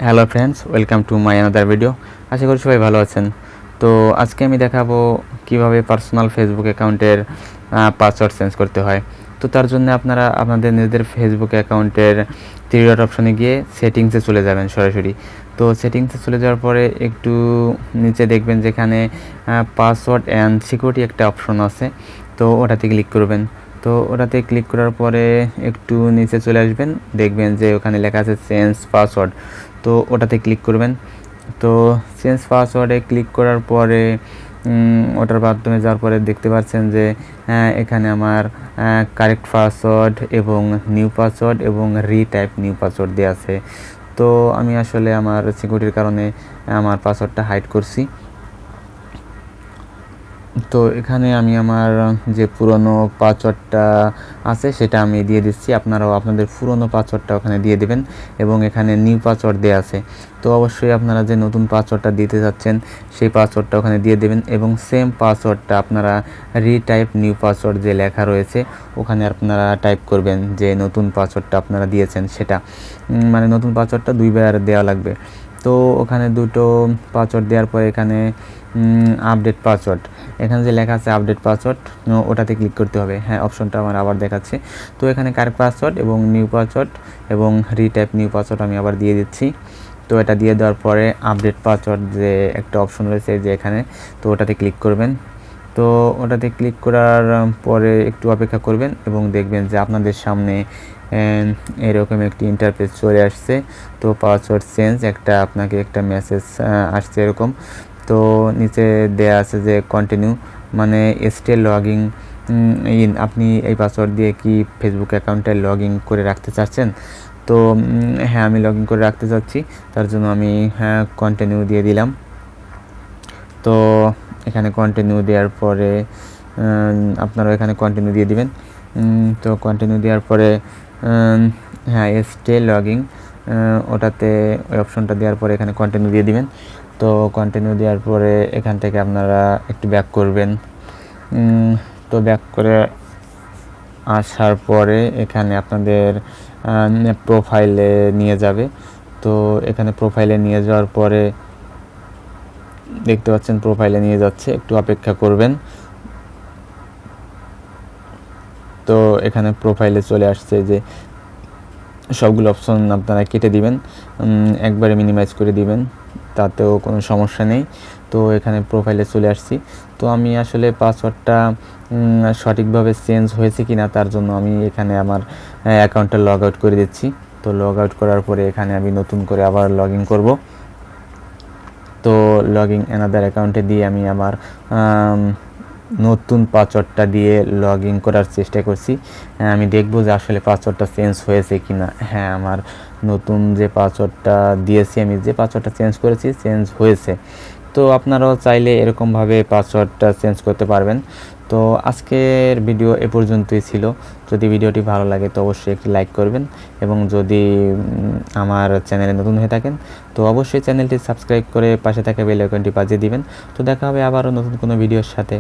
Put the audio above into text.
Hello friends, welcome to my another video. আশা করি সবাই ভালো আছেন। তো আজকে আমি দেখাবো কিভাবে পার্সোনাল ফেসবুক অ্যাকাউন্টের পাসওয়ার্ড চেঞ্জ করতে হয়। তো তার জন্য আপনারা আপনাদের নিজেদের ফেসবুক অ্যাকাউন্টের থ্রি ডট অপশনে গিয়ে সেটিংসে চলে যাবেন সরাসরি। তো সেটিংসে চলে যাওয়ার পরে একটু নিচে দেখবেন যেখানে পাসওয়ার্ড অ্যান্ড সিকিউরিটি একটা অপশন আছে, তো ওটাতে ক্লিক করবেন। তো ওটাতে ক্লিক করার পরে একটু নিচে চলে আসবেন, দেখবেন যে ওখানে লেখা আছে চেঞ্জ পাসওয়ার্ড। তো ওটাতে ক্লিক করবেন। তো চেঞ্জ পাসওয়ার্ডে ক্লিক করার পরে ওটার মাধ্যমে যাওয়ার পরে দেখতে পাচ্ছেন যে এখানে আমার কারেক্ট পাসওয়ার্ড এবং নিউ পাসওয়ার্ড এবং রিটাইপ নিউ পাসওয়ার্ড দেওয়া আছে। তো আমি আসলে আমার সিকিউরিটির কারণে আমার পাসওয়ার্ডটা হাইড করছি। তো এখানে আমি আমার যে পুরনো পাসওয়ার্ডটা আছে সেটা আমি দিয়ে দিচ্ছি। আপনারাও আপনাদের পুরনো পাসওয়ার্ডটা ওখানে দিয়ে দেবেন এবং এখানে নিউ পাসওয়ার্ড দেওয়া আছে। তো অবশ্যই আপনারা যে নতুন পাসওয়ার্ডটা দিতে যাচ্ছেন সেই পাসওয়ার্ডটা ওখানে দিয়ে দেবেন এবং সেম পাসওয়ার্ডটা আপনারা রিটাইপ নিউ পাসওয়ার্ড যে লেখা রয়েছে ওখানে আপনারা টাইপ করবেন যে নতুন পাসওয়ার্ডটা আপনারা দিয়েছেন সেটা, মানে নতুন পাসওয়ার্ডটা দুইবার দেওয়া লাগবে। তো ওখানে দুটো পাসওয়ার্ড দেওয়ার পরে এখানে আপডেট পাসওয়ার্ড, এখানে যে লেখা আছে আপডেট পাসওয়ার্ড ওটাতে ক্লিক করতে হবে। হ্যাঁ, অপশনটা আমার আবার দেখাচ্ছে। তো এখানে কারেক্ট পাসওয়ার্ড এবং নিউ পাসওয়ার্ড এবং রিটাইপ নিউ পাসওয়ার্ড আমি আবার দিয়ে দিচ্ছি। তো এটা দিয়ে দেওয়ার পরে আপডেট পাসওয়ার্ড যে একটা অপশন রয়েছে যে এখানে, তো ওটাতে ক্লিক করবেন। তো ওটাতে ক্লিক করার পরে একটু অপেক্ষা করবেন এবং দেখবেন যে আপনাদের সামনে এরকম একটি ইন্টারফেস চলে আসছে। তো পাসওয়ার্ড চেঞ্জ আপনাকে একটা মেসেজ আসছে এরকম। তো নিচে দেয়া আছে যে কন্টিনিউ, মানে স্টিল লগইন ইন, আপনি এই পাসওয়ার্ড দিয়ে কি ফেসবুক অ্যাকাউন্টে লগ ইন করে রাখতে চাচ্ছেন? তো হ্যাঁ, আমি লগ ইন করে রাখতে চাচ্ছি, তার জন্য আমি কন্টিনিউ দিয়ে দিলাম। তো এখানে কন্টিনিউ দেওয়ার পরে আপনারা এখানে কন্টিনিউ দিয়ে দিবেন। তো কন্টিনিউ দেওয়ার পরে হ্যাঁ, স্টে লগইন ওটাতে ওই অপশনটা দেওয়ার পরে এখানে কন্টিনিউ দিয়ে দিবেন। তো কন্টিনিউ দেওয়ার পরে এখান থেকে আপনারা একটু ব্যাক করবেন। তো ব্যাক করে আসার পরে এখানে আপনাদের প্রোফাইলে নিয়ে যাবে। তো এখানে প্রোফাইলে নিয়ে যাওয়ার পরে দেখতে পাচ্ছেন প্রোফাইলে নিয়ে যাচ্ছে, একটু অপেক্ষা করবেন। তো এখানে প্রোফাইলে চলে আসছে যে সবগুলো অপশন আপনারা কেটে দিবেন, একবারে মিনিমাইজ করে দিবেন, তাতেও কোনো সমস্যা নেই। তো এখানে প্রোফাইলে চলে আসছি। তো আমি আসলে পাসওয়ার্ডটা সঠিকভাবে চেঞ্জ হয়েছে কি না তার জন্য আমি এখানে আমার অ্যাকাউন্টটা লগ আউট করে দিচ্ছি। তো লগ আউট করার পরে এখানে আমি নতুন করে আবার লগ ইন করবো। তো লগ ইন অ্যানাদার অ্যাকাউন্টে দিয়ে আমি আমার নতুন পাসওয়ার্ডটা দিয়ে লগ ইন করার চেষ্টা করছি। আমি দেখব যে আসলে পাসওয়ার্ডটা চেঞ্জ হয়েছে কি না। হ্যাঁ, আমার নতুন যে পাসওয়ার্ডটা দিয়েছি, আমি যে পাসওয়ার্ডটা চেঞ্জ করেছি চেঞ্জ হয়েছে। তো আপনারাও চাইলে এরকমভাবে পাসওয়ার্ডটা চেঞ্জ করতে পারবেন। তো আজকের ভিডিও এ পর্যন্তই ছিল। যদি ভিডিওটি ভালো লাগে তো অবশ্যই একটি লাইক করবেন এবং যদি আমার চ্যানেলে নতুন হয়ে থাকেন তো অবশ্যই চ্যানেলটি সাবস্ক্রাইব করে পাশে থাকা বেল আইকনটি বাজিয়ে দিবেন। তো দেখা হবে আবারও নতুন কোনো ভিডিওর সাথে।